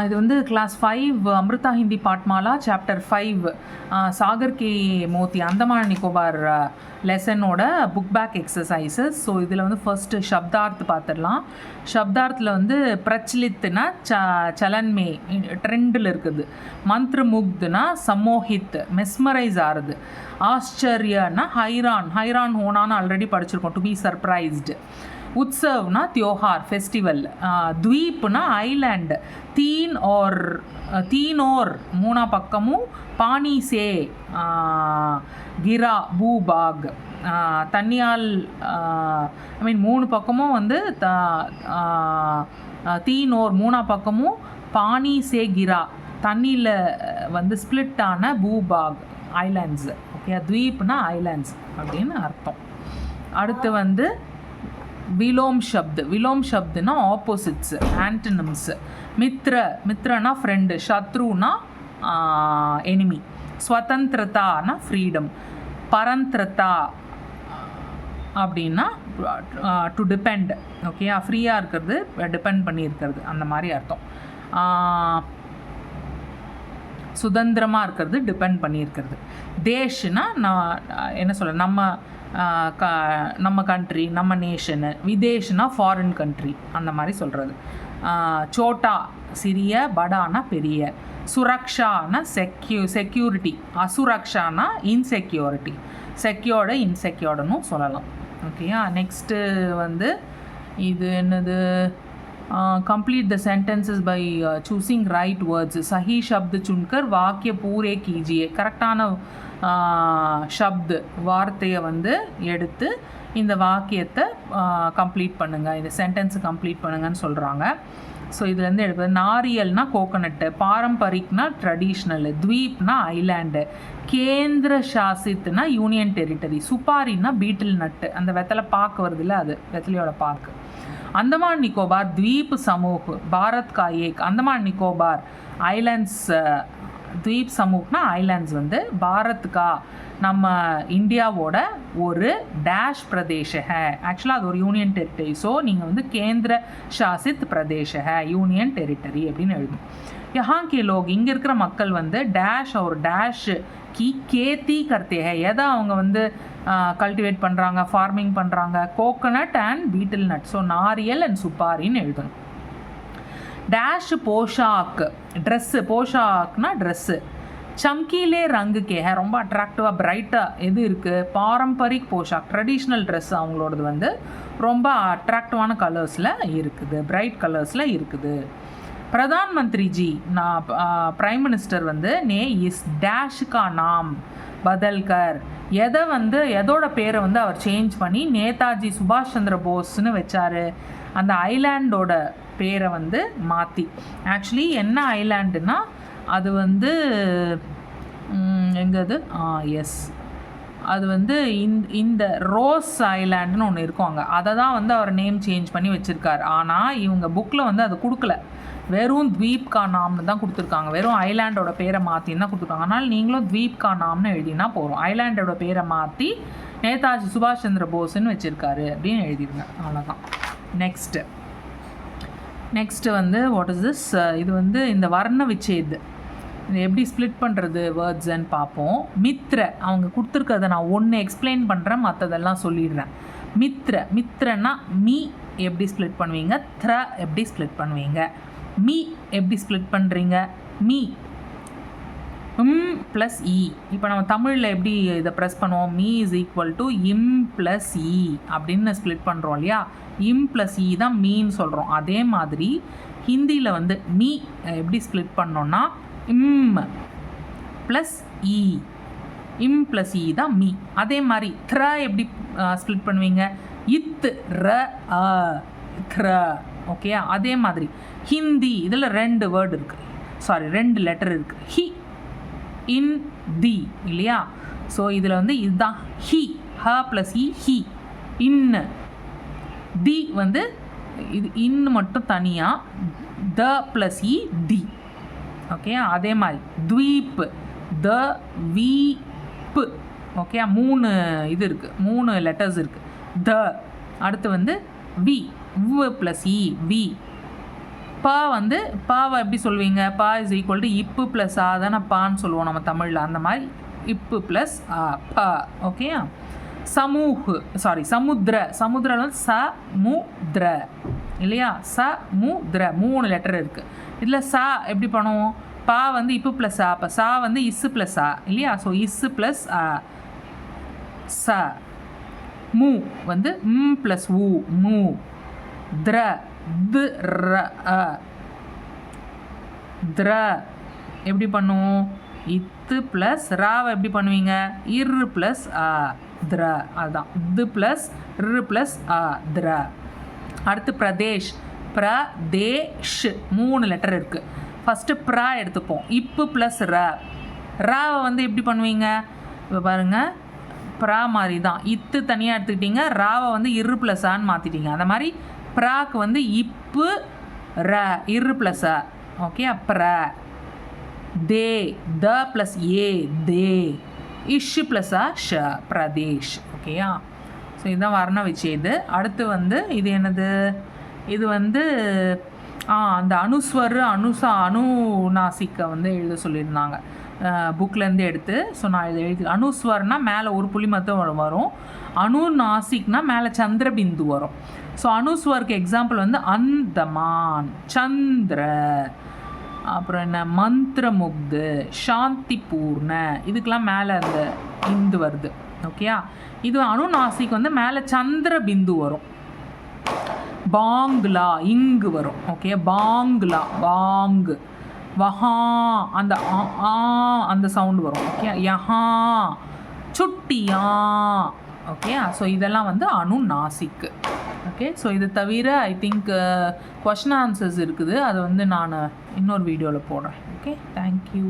இது வந்து class 5 Amrita Hindi Pathmala chapter 5 Sagar ke Moti Andaman Nicobar லெசனோட புக் பேக் எக்ஸசைசஸ். ஸோ இதில் வந்து ஃபர்ஸ்ட்டு ஷப்தார்த் பார்த்துடலாம். ஷப்தார்த்தில் வந்து பிரச்லித்னா சலன்மே ட்ரெண்டில் இருக்குது, மந்த்ர முக்துனா சம்மோஹித் மெஸ்மரைஸ் ஆகுது, ஆச்சரியனா ஹைரான் ஹோனான்னு ஆல்ரெடி படிச்சிருக்கோம், டு பி சர்ப்ரைஸ்டு, உத்சவ்னா தியோஹார் ஃபெஸ்டிவல், த்வீப்னா ஐலாண்ட், தீன் ஓர் மூணா பக்கமும், பானி சே கிரா பூபாக் தண்ணியால் ஐ மீன் மூணு பக்கமும் வந்து தீன் ஓர் மூணா பக்கமும், பானி சே கிரா தண்ணியில் வந்து ஸ்பிளிட் ஆன பூபாக் ஐலாண்ட்ஸ். ஓகே, த்வீப்னா ஐலாண்ட்ஸ் அப்படின்னு அர்த்தம். அடுத்து வந்து விலோம் ஷப்துனா ஆப்போசிட்ஸ் ஆன்டனிம்ஸ். மித்ரனா ஃப்ரெண்டு, சத்ருனா எனிமி, ஸ்வதந்திரதானா ஃப்ரீடம், பரந்திரதா அப்படின்னா டு டிபெண்ட். ஓகே, ஃப்ரீயாக இருக்கிறது, டிபெண்ட் பண்ணி இருக்கிறது, அந்த மாதிரி அர்த்தம். சுதந்திரமாக இருக்கிறது, டிபெண்ட் பண்ணியிருக்கிறது. தேஷ்னா நான் என்ன சொல்ல, நம்ம கண்ட்ரி, நம்ம நேஷனு. விதேஷ்னா ஃபாரின் கண்ட்ரி, அந்த மாதிரி சொல்கிறது. சோட்டா சிறிய, படானா பெரிய. சுரக்ஷானா செக்யூரிட்டி, அசுரக்ஷானா இன்செக்யூரிட்டி, செக்யூர்டு இன்செக்யூர்டுன்னு சொல்லலாம். ஓகேயா, நெக்ஸ்ட்டு வந்து இது என்னது, complete the sentences by choosing right words. सही शब्द चुनकर वाक्य पूरे कीजिए. கரெக்டான ஷப்து வார்த்தையை வந்து எடுத்து இந்த வாக்கியத்தை கம்ப்ளீட் பண்ணுங்கள், இந்த சென்டென்ஸை கம்ப்ளீட் பண்ணுங்கன்னு சொல்கிறாங்க. ஸோ இதுலேருந்து எடுப்பது, நாரியல்னா கோகோனட்டு, பாரம்பரிக்னா ட்ரெடிஷ்னல், த்வீப்னா ஐலாண்டு, கேந்திர சாசித்னா யூனியன் டெரிட்டரி, சுப்பாரின்னா பீட்டில் நட்டு, அந்த வெத்தலை பாக்கு வருதுல்ல, அது வெத்தலையோட பாக்கு. अंडमान निकोबार द्वीप समूह भारत का एक अंडमान निकोबार आइलैंड्स द्वीप समूहना आइलैंड्स வந்து भारत का நம்ம இந்தியாவோட ஒரு டேஷ் பிரதேஷ है. ஆக்சுவலாக அது ஒரு யூனியன் டெரிட்டரி. ஸோ நீங்கள் வந்து கேந்திர சாசித் பிரதேஷ है, யூனியன் டெரிட்டரி அப்படின்னு எழுதணும். यहाँ के लोग இங்கே இருக்கிற மக்கள் வந்து டேஷ் ஒரு டேஷ் கி கேத்தி கர்த்தே है, எதை அவங்க வந்து கல்டிவேட் பண்ணுறாங்க, ஃபார்மிங் பண்ணுறாங்க, coconut and betel nut. So நாரியல் அண்ட் சுப்பாரின்னு எழுதணும். டேஷ் போஷாக் ட்ரெஸ்ஸு, போஷாக்னா ட்ரெஸ்ஸு. சம்கீலே ரங்குக்கே ஹே, ரொம்ப அட்ராக்டிவாக பிரைட்டாக எது இருக்குது, பாரம்பரிக் போஷாக் ட்ரெடிஷ்னல் ட்ரெஸ் அவங்களோடது வந்து ரொம்ப அட்ராக்டிவான கலர்ஸில் இருக்குது, பிரைட் கலர்ஸில் இருக்குது. பிரதான் மந்திரி ஜி நான் பிரைம் மினிஸ்டர் வந்து நே இஸ் டேஷுக்கா நாம் பதல்கர், எதை வந்து எதோட பேரை வந்து அவர் சேஞ்ச் பண்ணி நேதாஜி சுபாஷ் சந்திர போஸ்ன்னு வச்சார், அந்த ஐலாண்டோட பேரை வந்து மாற்றி. ஆக்சுவலி என்ன ஐலாண்டுனா அது வந்து எங்கது எஸ் அது வந்து இந்த ரோஸ் ஐலாண்டுன்னு ஒன்று இருக்கும் அங்கே, அதை தான் வந்து அவர் நேம் சேஞ்ச் பண்ணி வச்சுருக்கார். ஆனால் இவங்க புக்கில் வந்து அது கொடுக்கல, வெறும் த்வீப் கா நாம்னு தான் கொடுத்துருக்காங்க, வெறும் ஐலாண்டோட பேரை மாற்றின்னு தான் கொடுத்துருக்காங்க. அதனால் நீங்களும் த்வீப் கா நாம்னு எழுதினா போகிறோம், ஐலாண்டோட பேரை மாற்றி நேதாஜி சுபாஷ் சந்திர போஸ்ன்னு வச்சுருக்காரு அப்படின்னு எழுதிடுங்க, அவ்வளோதான். நெக்ஸ்ட்டு வந்து வாட் இஸ் திஸ், இது வந்து இந்த வர்ண விச்சேத், இது எப்படி ஸ்ப்ளிட் பண்ணுறது வேர்ட்ஸுன்னு பார்ப்போம். அவங்க கொடுத்துருக்கிறத நான் ஒன்று எக்ஸ்பிளைன் பண்ணுறேன், மற்றதெல்லாம் சொல்லிடுறேன். மித்ரன்னா மீ எப்படி ஸ்ப்ளிட் பண்ணுவீங்க, த்ர எப்படி ஸ்ப்ளிட் பண்ணுவீங்க, மீ எப்படி ஸ்ப்ளிட் பண்ணுறீங்க, மீ ப்ளஸ் இ. இப்போ நம்ம தமிழில் எப்படி இதை ப்ரெஸ் பண்ணுவோம், M is equal to M plus E அப்படின்னு ஸ்ப்ளிட் பண்ணுறோம் இல்லையா, இம் ப்ளஸ் இ தான் மீன்னு சொல்கிறோம். அதே மாதிரி ஹிந்தியில் வந்து மீ எப்படி ஸ்ப்ளிட் பண்ணோன்னா இம் ப்ளஸ் இ, இம் ப்ளஸ் இ தான் மீ. அதே மாதிரி த்ர எப்படி ஸ்ப்ளிட் பண்ணுவீங்க, இத் ர அ த்ர. ஓகே, அதே மாதிரி ஹிந்தி இதில் 2 வேர்டு இருக்குது, 2 லெட்டர் இருக்குது, ஹி இன் தி இல்லையா. ஸோ இதில் வந்து இதுதான் ஹி, ஹ ப்ளஸ் இ ஹி. இன் தி வந்து இது இன் மட்டும் தனியாக, the plus E the. Okay, அதே மாதிரி த்வீப் த வீப்பு. ஓகே, 3 இது இருக்குது, 3 லெட்டர்ஸ் இருக்குது. த அடுத்து வந்து வி, வ் ப்ளஸ் இ வி. பா வந்து பாவை எப்படி சொல்வீங்க? பா இஸ் ஈக்குவல் டு இப்பு ப்ளஸ் ஆ தானே பான்னு சொல்லுவோம் நம்ம தமிழில். அந்த மாதிரி இப்பு ப்ளஸ் ஆ பா. ஓகேயா? சமுத்திர. சமுத்திரம் வந்து முத்ர இல்லையா? முத்ர 3 லெட்டர் இருக்குது. இதில் சா எப்படி பண்ணுவோம்? பா வந்து இப்பு ப்ளஸ் ஆ, அப்போ சா வந்து இஸ்ஸு ப்ளஸ் ஆ இல்லையா? ஸோ இஸ்ஸு ப்ளஸ் ஆ. ச மு வந்து ப்ளஸ் ஊ மூ. திர திர எப்படி பண்ணுவோம்? இத்து ப்ளஸ் ராவை எப்படி பண்ணுவீங்க? இரு ப்ளஸ் ஆ திர. அதுதான் இது ப்ளஸ் இரு ப்ளஸ் ஆ திர. அடுத்து பிரதேஷ். பிரதேஷ் 3 லெட்டர் இருக்குது. ஃபஸ்ட்டு ப்ரா எடுத்துப்போம். இப்பு ப்ளஸ் ராவை வந்து எப்படி பண்ணுவீங்க? இப்போ பாருங்கள், ப்ரா மாதிரி தான். இத்து தனியாக எடுத்துக்கிட்டீங்க, ராவை வந்து இரு ப்ளஸ் ஆன்னு மாற்றிட்டீங்க. அந்த மாதிரி ப்ராக்கு வந்து இப்பு இரு ப்ளஸ் ஆ. ஓகே, ப்ர. தே the plus A they. இஷ் plus ஆ ஷ பிரதேஷ். ஓகேயா? ஸோ இதுதான் வர்ண விச்சேது. அடுத்து வந்து இது என்னது? இது வந்து அந்த அனுஸ்வர் அனுநாசிக்கை வந்து எழுத சொல்லியிருந்தாங்க புக்லேருந்து எடுத்து. ஸோ நான் இதை எழுதி, அனுஸ்வர்னால் மேலே ஒரு புள்ளி மட்டும் வரும், அனுநாசிக்னால் மேலே சந்திரபிந்து வரும். ஸோ அனுஸ்வருக்கு எக்ஸாம்பிள் வந்து அந்தமான், சந்திர, அப்புறம் என்ன மந்திரமுக்து, சாந்தி பூர்ண, இதுக்கெலாம் மேலே அந்த இந்து வருது. ஓகேயா? இது அனுநாசிக் வந்து மேலே சந்திர பிந்து வரும். பாங்க்லா இங்கு வரும். ஓகே, பாங்க்லா பாங்கு. வஹா அந்த அந்த சவுண்டு வரும். ஓகே, யஹா சுட்டியா. ஓகே, ஸோ இதெல்லாம் வந்து அனுநாசிக்கு. ஓகே, ஸோ இது தவிர ஐ திங்க் கொஷின் ஆன்சர்ஸ் இருக்குது. அதை வந்து நான் இன்னொரு வீடியோவில் போடுறேன். Okay, thank you.